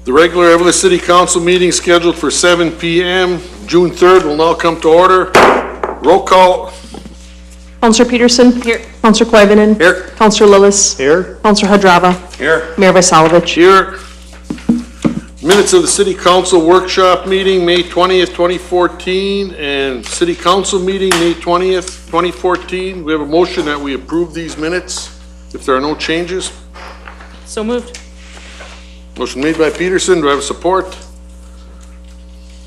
The regular Eveleth City Council meeting scheduled for 7 p.m. June 3rd will now come to order. Roll call. Councillor Peterson. Here. Councillor Koivunen. Here. Councillor Lillis. Here. Councillor Hadrava. Here. Mayor Vasalovich. Here. Minutes of the City Council workshop meeting, May 20th, 2014, and City Council meeting, May 20th, 2014. We have a motion that we approve these minutes if there are no changes. So moved. Motion made by Peterson. Do I have support?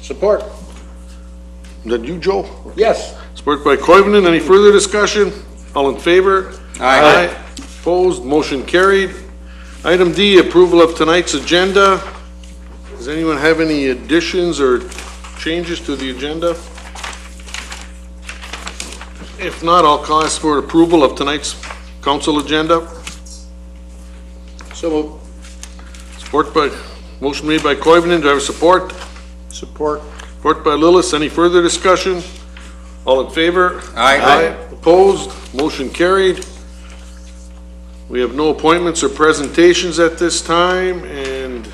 Support. Is that you, Joe? Yes. Support by Koivunen. Any further discussion? All in favor? Aye. Opposed? Motion carried. Item D, approval of tonight's agenda. Does anyone have any additions or changes to the agenda? If not, I'll ask for approval of tonight's council agenda. So moved. Support by, motion made by Koivunen. Do I have support? Support. Support by Lillis. Any further discussion? All in favor? Aye. Opposed? Motion carried. We have no appointments or presentations at this time, and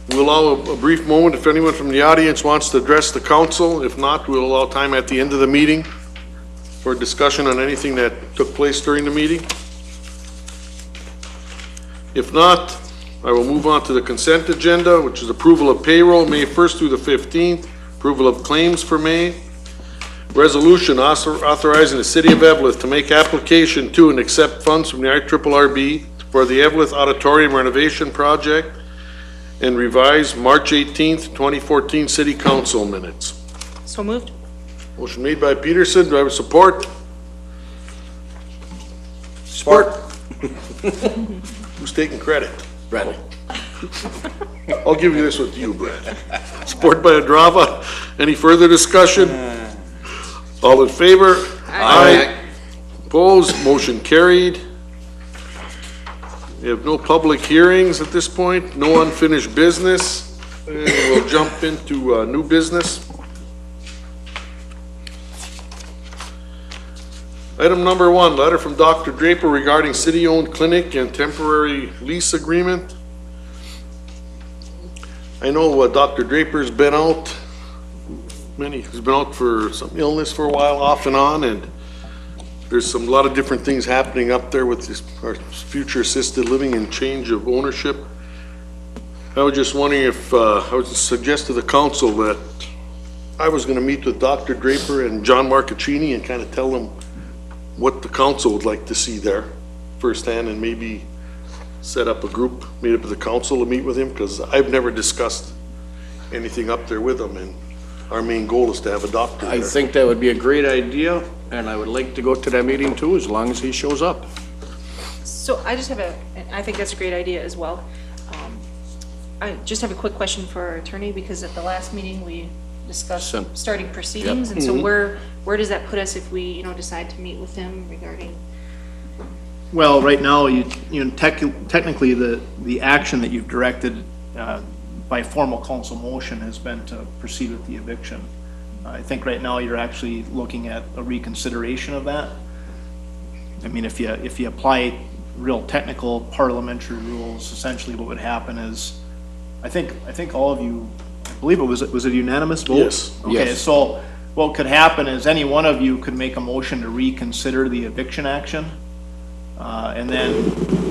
we'll allow a brief moment if anyone from the audience wants to address the council. If not, we'll allow time at the end of the meeting for discussion on anything that took place during the meeting. If not, I will move on to the consent agenda, which is approval of payroll, May 1st through the 15th, approval of claims for May, resolution authorizing the City of Eveleth to make application to and accept funds from the IRRB for the Eveleth Auditorium renovation project, and revise March 18th, 2014 City Council minutes. So moved. Motion made by Peterson. Do I have support? Support. Who's taking credit? Brad. I'll give you this with you, Brad. Support by Hadrava. Any further discussion? All in favor? Aye. Opposed? Motion carried. We have no public hearings at this point, no unfinished business. And we'll jump into new business. Item number 1, letter from Dr. Draper regarding city-owned clinic and temporary lease agreement. I know Dr. Draper's been out. He's been out for some illness for a while, off and on, and there's a lot of different things happening up there with this, our future assisted living and change of ownership. I was just wondering if I would suggest to the council that I was going to meet with Dr. Draper and John Marcaccini and kind of tell them what the council would like to see there firsthand, and maybe set up a group, meet up with the council to meet with him, because I've never discussed anything up there with him, and our main goal is to have a doctor I there. think that would be a great idea, and I would like to go to that meeting too, as long as he shows up. So I just have I think that's a great idea as well. I just have a quick question for our attorney, because at the last meeting we discussed starting proceedings, and so where does that put us if we, decide to meet with him regarding? Well, right now, technically, the action that you've directed by formal council motion has been to proceed with the eviction. I think right now you're actually looking at a reconsideration of that. I mean, if you apply real technical parliamentary rules, essentially what would happen is, I think all of you, I believe was it unanimous vote? Yes. Okay, Yes. so what could happen is any one of you could make a motion to reconsider the eviction action. And then,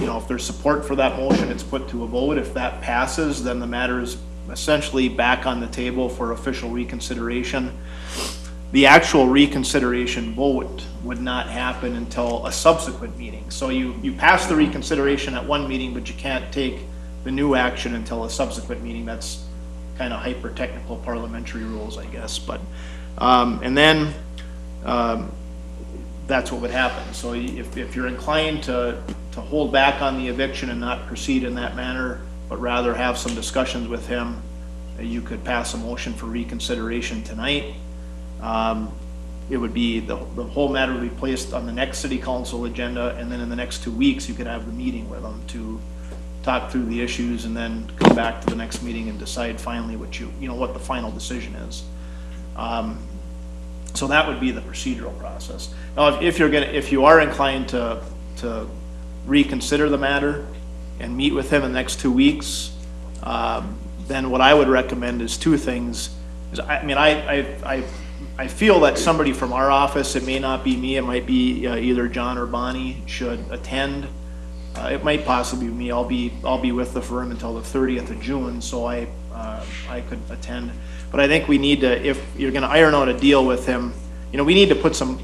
if there's support for that motion, it's put to a vote. If that passes, then the matter is essentially back on the table for official reconsideration. The actual reconsideration vote would not happen until a subsequent meeting. So you pass the reconsideration at one meeting, but you can't take the new action until a subsequent meeting. That's kind of hyper-technical parliamentary rules, I guess. But, and then, that's what would happen. So if you're inclined to hold back on the eviction and not proceed in that manner, but rather have some discussions with him, you could pass a motion for reconsideration tonight. It would be, the whole matter would be placed on the next city council agenda, and then in the next 2 weeks, you could have the meeting with them to talk through the issues, and then come back to the next meeting and decide finally what what the final decision is. So that would be the procedural process. Now, if you are inclined to reconsider the matter and meet with him in the next 2 weeks, then what I would recommend is two things. I feel that somebody from our office, it may not be me, it might be either John or Bonnie, should attend. It might possibly be me. I'll be with the firm until the 30th of June, so I could attend. But I think we need to, if you're gonna iron out a deal with him, we need to put some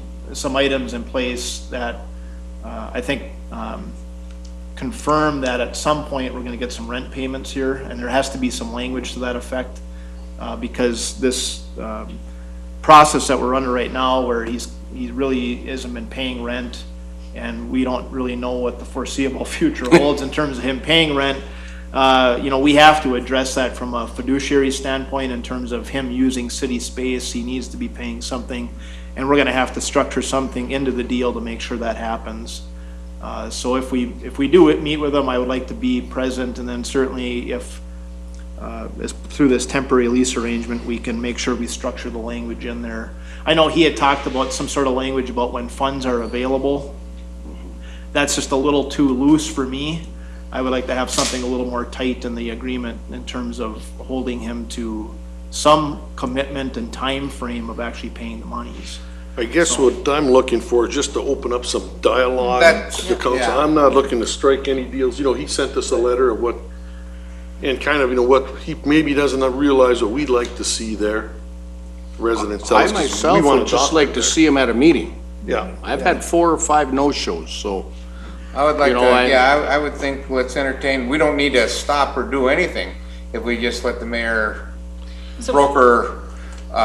items in place that I think confirm that at some point we're gonna get some rent payments here, and there has to be some language to that effect, because this process that we're under right now, where he really hasn't been paying rent, and we don't really know what the foreseeable future holds in terms of him paying rent. We have to address that from a fiduciary standpoint in terms of him using city space. He needs to be paying something, and we're gonna have to structure something into the deal to make sure that happens. So if we do meet with him, I would like to be present, and then certainly if through this temporary lease arrangement, we can make sure we structure the language in there. I know he had talked about some sort of language about when funds are available. That's just a little too loose for me. I would like to have something a little more tight in the agreement in terms of holding him to some commitment and time frame of actually paying the monies. I guess what I'm looking for is just to open up some dialogue That's- with the council. yeah. I'm not looking to strike any deals. He sent us a letter of what, and kind of, what he maybe doesn't realize what we'd like to see there. Residents tell I us, 'cause we myself wanna would just talk like there. to see him at a meeting. Yeah, I've had 4 or 5 no-shows, so. I would like You to, know, I would think let's entertain, we don't need to stop or do anything if we just let the mayor So- broker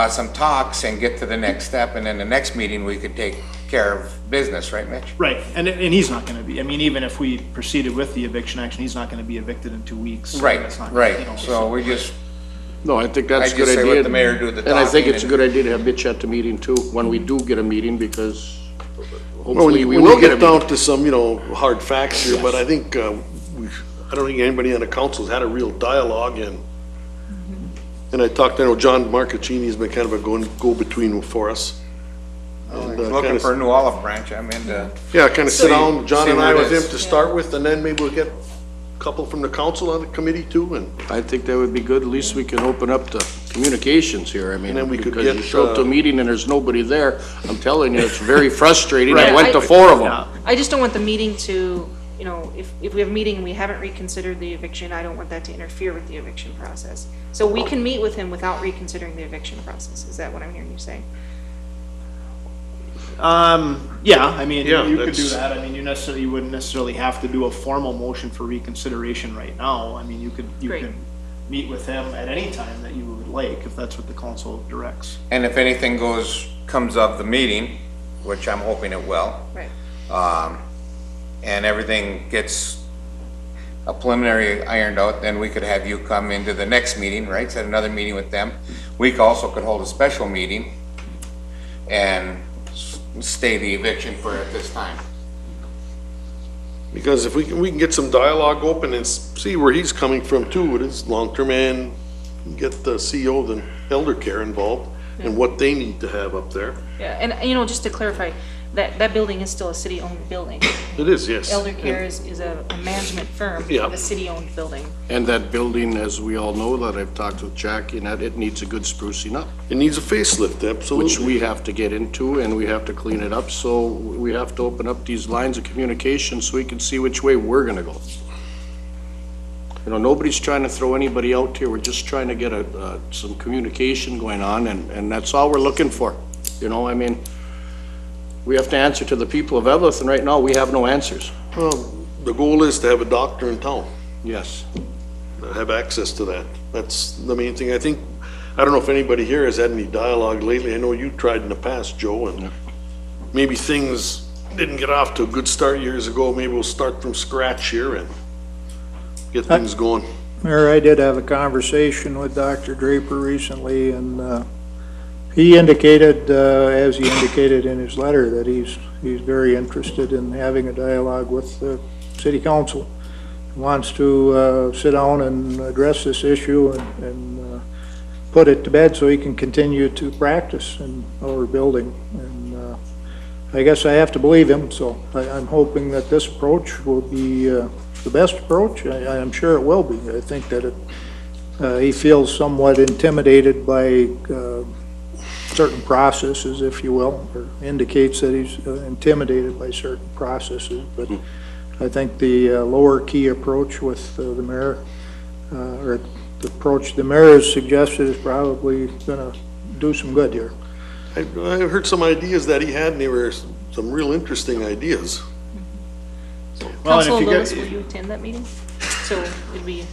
some talks and get to the next step, and then the next meeting we could take care of business, right, Mitch? Right, and he's not gonna be, even if we proceeded with the eviction action, he's not gonna be evicted in 2 weeks. So Right, that's not- right, so we just, No, I think that's a I good just say idea. let the mayor do the And I think talking it's a and- good idea to have Mitch at the meeting too, when we do get a meeting, because well, hopefully we when will you get a get meeting. down to some, hard facts here, but I think, I don't think anybody on the council's had a real dialogue, and I talked, I know John Marcaccini's been kind of a go-between for us. And, looking kinda- for a new olive branch, I'm into, Yeah, kind of sit down, John see and where I it with him is. to start with, and then maybe we'll get a couple from the council on the committee too, and I think that would be good, at least we can open up the communications here, I mean, And then we could because you get, show up to a meeting and there's nobody there, I'm telling you, it's very frustrating, I Right, went to I- 4 of them. Yeah. I just don't want the meeting to, if we have a meeting and we haven't reconsidered the eviction, I don't want that to interfere with the eviction process. So we can meet with him without reconsidering the eviction process, is that what I'm hearing you say? Yeah, Yeah, you could do that's- that, you wouldn't necessarily have to do a formal motion for reconsideration right now. You could Great. meet with him at any time that you would like, if that's what the council directs. and if anything comes of the meeting, which I'm hoping it will, Right. and everything gets a preliminary ironed out, then we could have you come into the next meeting, right? Set another meeting with them. We also could hold a special meeting and stay the eviction for at this time. because if we can get some dialogue open and see where he's coming from too, with his long-term, and get the CEO of the elder care involved and what they need to have up there. Yeah, and just to clarify, that building is still a city-owned building. It is, yes. Elder Care is a management firm Yeah. of a city-owned building. And that building, as we all know, that I've talked with Jackie, and that it needs a good sprucing up, It needs a facelift, which absolutely. we have to get into, and we have to clean it up, so we have to open up these lines of communication so we can see which way we're gonna go. Nobody's trying to throw anybody out here, we're just trying to get some communication going on, and that's all we're looking for. We have to answer to the people of Eveleth, and right now, we have no answers. Well, the goal is to have a doctor in town, Yes. have access to that. That's the main thing. I don't know if anybody here has had any dialogue lately. I know you tried in the past, Joe, and maybe things didn't get off to a good start years ago. Maybe we'll start from scratch here and get things going. Mayor, I did have a conversation with Dr. Draper recently, and he indicated, as he indicated in his letter, that he's very interested in having a dialogue with the city council. He wants to sit down and address this issue and put it to bed so he can continue to practice in our building. And I guess I have to believe him, so I'm hoping that this approach will be the best approach? I'm sure it will be. I think that he feels somewhat intimidated by certain processes, if you will, or indicates that he's intimidated by certain processes. But I think the lower key approach with the mayor, or the approach the mayor has suggested, is probably going to do some good here. I heard some ideas that he had, and they were some real interesting ideas. Well, and if Councilor you Lewis, get- will you attend that meeting? So it'd be,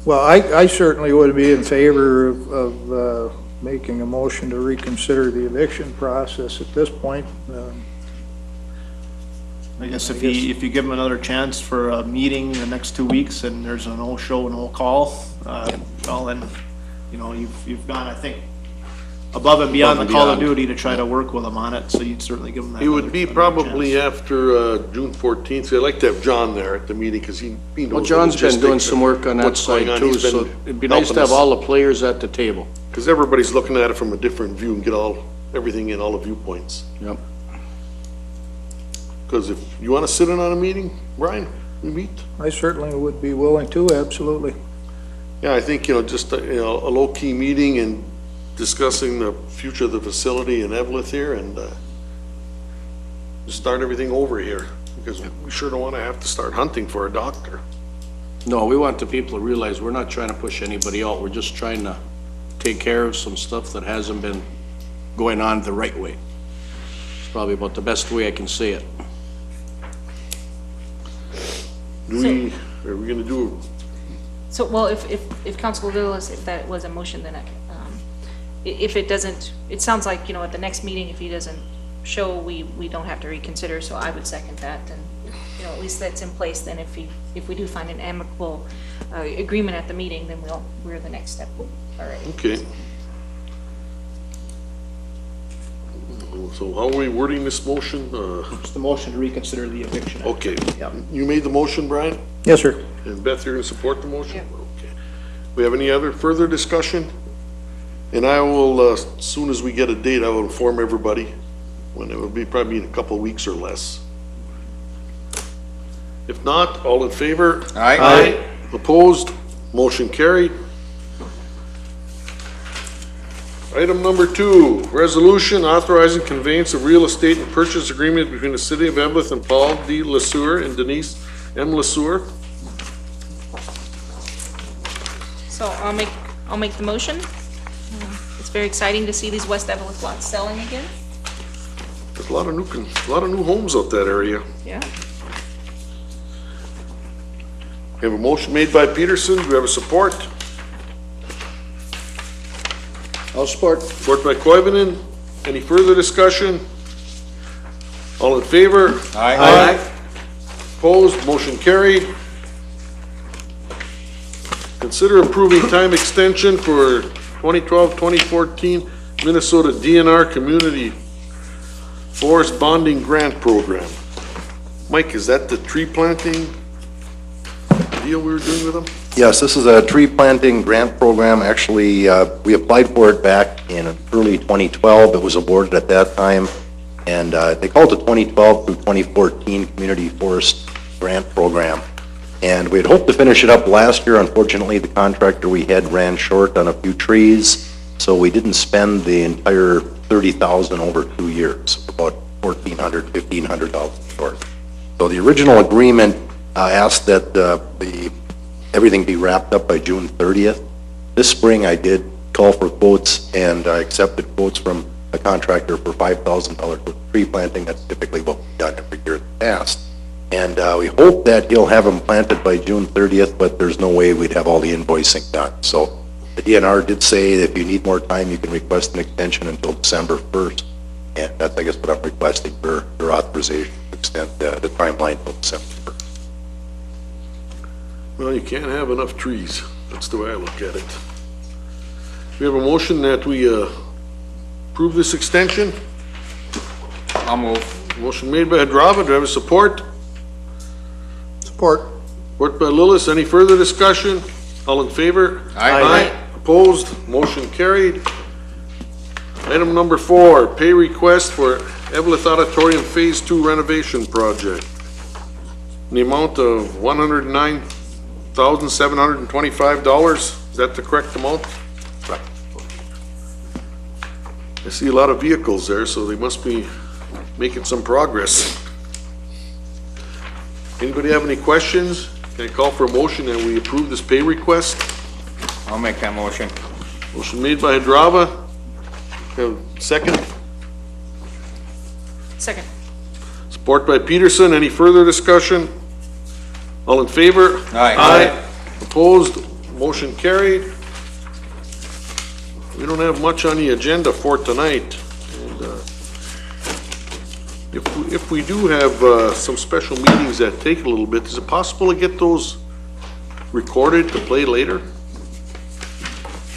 Well, I certainly would be in favor of making a motion to reconsider the eviction process at this point. I guess if you give them another chance for a meeting the next 2 weeks and there's a no show, no call, well then, you know, you've gone, I think, above and beyond the call of duty to try to work with them on it, so you'd certainly give them that. It would be another probably chance. after June 14th, so I'd like to have John there at the meeting, because he knows. Well, the John's been doing logistics some of work on that what's going side on. too, He's been so it'd be nice to have helping us. all the players at the table. Because everybody's looking at it from a different view and get everything in all the viewpoints. Yep. Because if you want to sit in on a meeting, Brian, we meet. I certainly would be willing to, absolutely. Yeah, I think, just a low-key meeting and discussing the future of the facility in Eveleth here, and just start everything over here, because we sure don't want to have to start hunting for a doctor. No, we want the people to realize we're not trying to push anybody out. We're just trying to take care of some stuff that hasn't been going on the right way. It's probably about the best way I can say it. Are we gonna do, so, well, if Councilor Lewis, if that was a motion, then if it doesn't, it sounds like, at the next meeting, if he doesn't show, we don't have to reconsider, so I would second that, and, at least that's in place, then if we do find an amicable agreement at the meeting, then we're the next step. All right. okay. So how are we wording this motion? It's the motion to reconsider the eviction. Okay, Yep. you made the motion, Brian? Yes, sir. And Beth, you're gonna support the motion? Yep. Okay. We have any other further discussion? And I will, as soon as we get a date, I will inform everybody when it will be, probably in a couple of weeks or less. If not, all in favor? Aye. Opposed? Motion carried. Item number 2, resolution authorizing conveyance of real estate and purchase agreement between the city of Eveleth and Paul D. LeSueur and Denise M. LeSueur. So I'll make the motion. It's very exciting to see these West Eveleth lots selling again. There's a lot of new homes out that area. Yeah. We have a motion made by Peterson. Do we have a support? I'll support. Support by Koivunen. Any further discussion? All in favor? Aye. Opposed? Motion carried. Consider approving time extension for 2012-2014 Minnesota DNR Community Forest Bonding Grant Program. Mike, is that the tree planting deal we were doing with them? Yes, this is a tree planting grant program. Actually, we applied for it back in early 2012. It was awarded at that time. And they call it the 2012 through 2014 Community Forest Grant Program. And we had hoped to finish it up last year. Unfortunately, the contractor we had ran short on a few trees. So we didn't spend the entire $30,000 over 2 years, about $1,400, $1,500 short. So the original agreement asked that everything be wrapped up by June 30th. This spring, I did call for quotes, and I accepted quotes from a contractor for $5,000 for tree planting. That's typically what we've done every year in the past. And we hope that he'll have them planted by June 30th, but there's no way we'd have all the invoicing done. So the DNR did say that if you need more time, you can request an extension until December 1st. And that's, I guess, what I'm requesting for your authorization to extend the timeline until December 1st. Well, you can't have enough trees. That's the way I look at it. We have a motion that we approve this extension. I'll move. Motion made by Hadrava. Do I have a support? Support. Support by Lillis. Any further discussion? All in favor? Aye. Opposed? Motion carried. Item number 4, pay request for Eveleth Auditorium Phase 2 renovation project. in the amount of $109,725. Is that the correct amount? Correct. I see a lot of vehicles there, so they must be making some progress. Anybody have any questions? Can I call for a motion that we approve this pay request? I'll make that motion. Motion made by Hadrava. Have a second? Second. Support by Peterson. Any further discussion? All in favor? Aye. Aye. Opposed? Motion carried. We don't have much on the agenda for tonight. And, if we do have, some special meetings that take a little bit, is it possible to get those recorded to play later?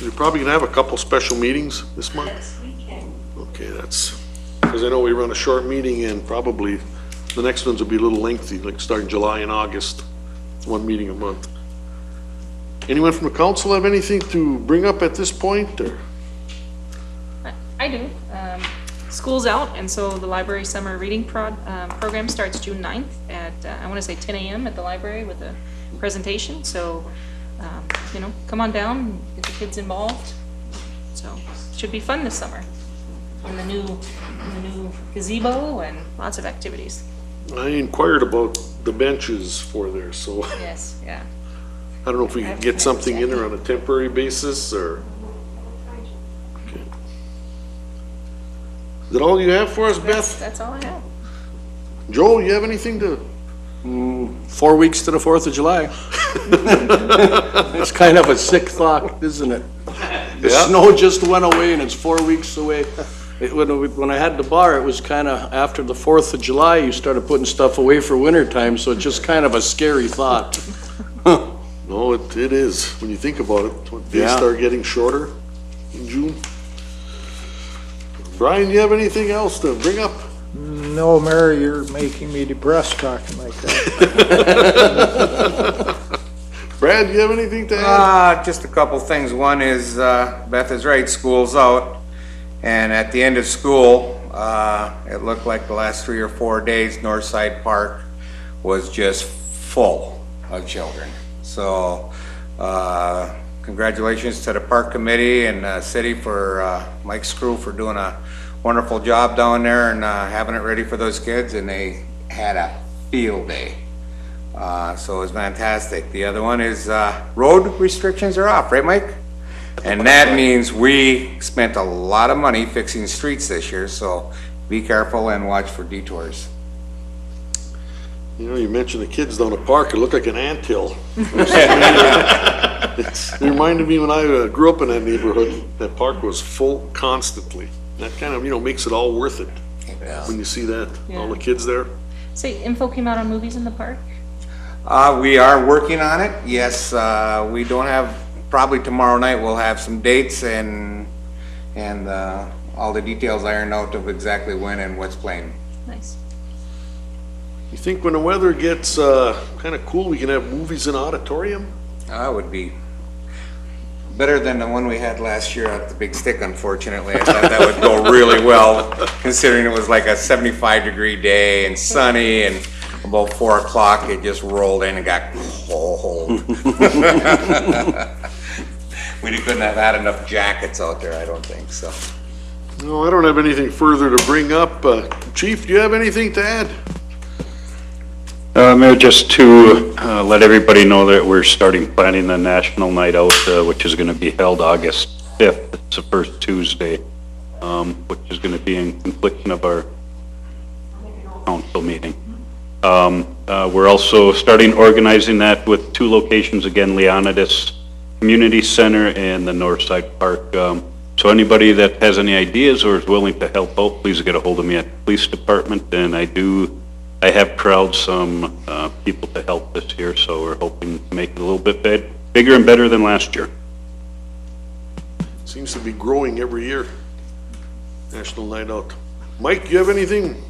We're probably gonna have a couple special meetings this month. Yes, we can. Okay, that's, because I know we run a short meeting and probably the next ones will be a little lengthy, like starting July and August, one meeting a month. Anyone from the council have anything to bring up at this point, or? I do. School's out, and so the library summer reading program starts June 9th at, I want to say 10 a.m. at the library with a presentation. So, you know, come on down, get the kids involved. So, it should be fun this summer. In the new gazebo and lots of activities. I inquired about the benches for there, so Yes, yeah. I don't know if we can get something in there on a temporary basis, or? Okay. Is that all you have for us, Beth? That's all I have. Joe, you have anything to? 4 weeks to the 4th of July. It's kind of a sick thought, isn't it? The Yeah. snow just went away and it's 4 weeks away. When I had the bar, it was kind of after the 4th of July, you started putting stuff away for winter time, so it's just kind of a scary thought. No, it is, when you think about it, when days Yeah. start getting shorter in June. Brian, you have anything else to bring up? No, Mary, you're making me depressed talking like that. Brad, you have anything to add? Just a couple things. One is, Beth is right, school's out. And at the end of school, it looked like the last 3 or 4 days, Northside Park was just full of children. So, congratulations to the park committee and city for, Mike's crew for doing a wonderful job down there and, having it ready for those kids, and they had a field day. So it was fantastic. The other one is, road restrictions are off, right, Mike? And that means we spent a lot of money fixing streets this year, so be careful and watch for detours. You know, you mentioned the kids down the park, it looked like an anthill. It reminded me when I grew up in that neighborhood, that park was full constantly. That kind of, you know, makes it all worth it when you see that, all the kids there. Say, info came out on movies in the park? We are working on it, yes. We don't have, probably tomorrow night we'll have some dates and all the details ironed out of exactly when and what's playing. Nice. You think when the weather gets kind of cool, we can have movies in auditorium? That would be better than the one we had last year at the Big Stick, unfortunately. I thought that would go really well, considering it was like a 75-degree day and sunny, and about 4 o'clock it just rolled in and got cold. We couldn't have had enough jackets out there, I don't think, so. No, I don't have anything further to bring up. Chief, do you have anything to add? Mayor, just to let everybody know that we're starting planning the National Night Out, which is going to be held August 5th. It's the first Tuesday, which is going to be in confliction of our council meeting. We're also starting organizing that with 2 locations, again, Leonidas Community Center and the Northside Park. So anybody that has any ideas or is willing to help out, please get a hold of me at the police department. And I have crowded some people to help this year, so we're hoping to make it a little bit bigger and better than last year. Seems to be growing every year. National Night Out. Mike, you have anything?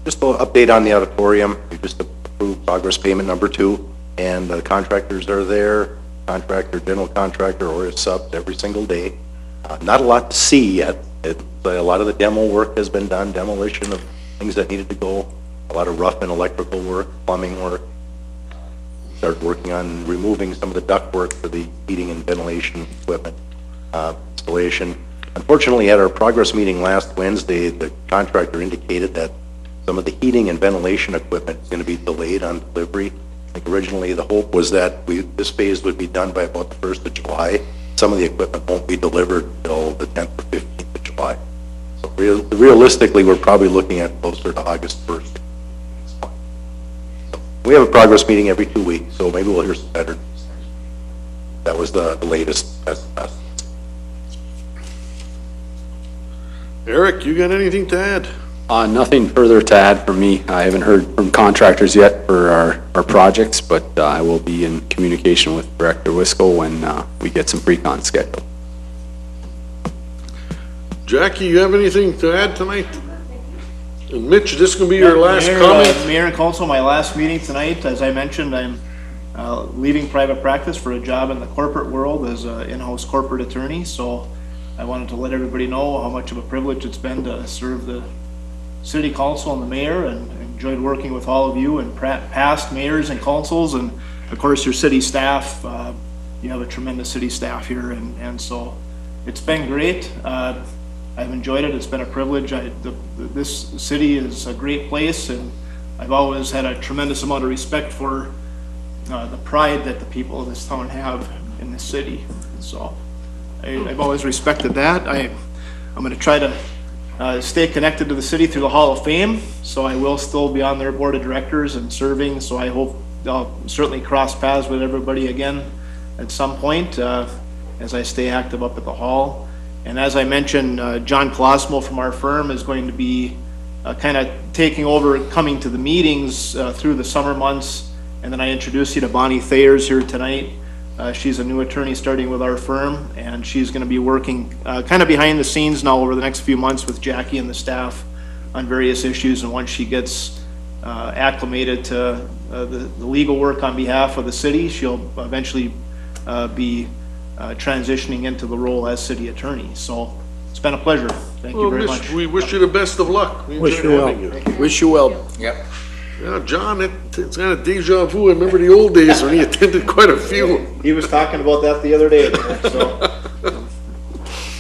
Just an update on the auditorium. We just approved progress payment number 2, and the contractors are there. Contractor, general contractor, or his sub every single day. Not a lot to see yet. A lot of the demo work has been done, demolition of things that needed to go. A lot of rough and electrical work, plumbing work. started working on removing some of the ductwork for the heating and ventilation equipment installation. Unfortunately, at our progress meeting last Wednesday, the contractor indicated that some of the heating and ventilation equipment is going to be delayed on delivery. I think originally the hope was that this phase would be done by about the 1st of July. Some of the equipment won't be delivered until the 10th or 15th of July. So realistically, we're probably looking at closer to August 1st. We have a progress meeting every 2 weeks, so maybe we'll hear some better news. That was the latest. That's the best. Eric, you got anything to add? Nothing further to add from me. I haven't heard from contractors yet for our projects, but I will be in communication with Director Wisco when we get some pre-con scheduled. Jackie, you have anything to add tonight? And Mitch, this is gonna be your last Mayor, comment? Mayor and Council, my last meeting tonight. As I mentioned, I'm leaving private practice for a job in the corporate world as an in-house corporate attorney. So I wanted to let everybody know how much of a privilege it's been to serve the city council and the mayor, and enjoyed working with all of you and past mayors and councils, and of course your city staff. You have a tremendous city staff here, and so it's been great. I've enjoyed it. It's been a privilege. This city is a great place, and I've always had a tremendous amount of respect for the pride that the people of this town have in this city. So I've always respected that. I'm going to try to stay connected to the city through the Hall of Fame, so I will still be on their board of directors and serving. So I hope I'll certainly cross paths with everybody again at some point as I stay active up at the Hall. And as I mentioned, John Colosimo from our firm is going to be kind of taking over, coming to the meetings through the summer months. And then I introduce you to Bonnie Thayers here tonight. She's a new attorney starting with our firm, and she's going to be working kind of behind the scenes now over the next few months with Jackie and the staff on various issues. And once she gets acclimated to the legal work on behalf of the city, she'll eventually be transitioning into the role as city attorney. So it's been a pleasure. Thank you very much. We wish you the best of luck. We Wish enjoyed you having well. you. Wish you well. Yep. Yeah, John, it's kind of deja vu. I remember the old days when he attended quite a few. He was talking about that the other day. So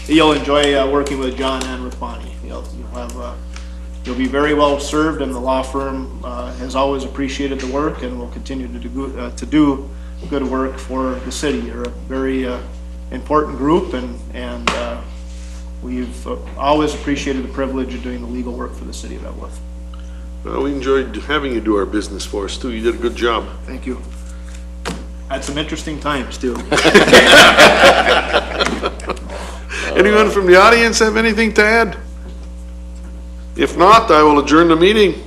you'll enjoy working with John and with Bonnie. You'll be very well served, and the law firm has always appreciated the work and will continue to do good work for the city. You're a very important group, and we've always appreciated the privilege of doing the legal work for the city of Eveleth. Well, we enjoyed having you do our business for us too. You did a good job. Thank you. Had some interesting times too. Anyone from the audience have anything to add? If not, I will adjourn the meeting.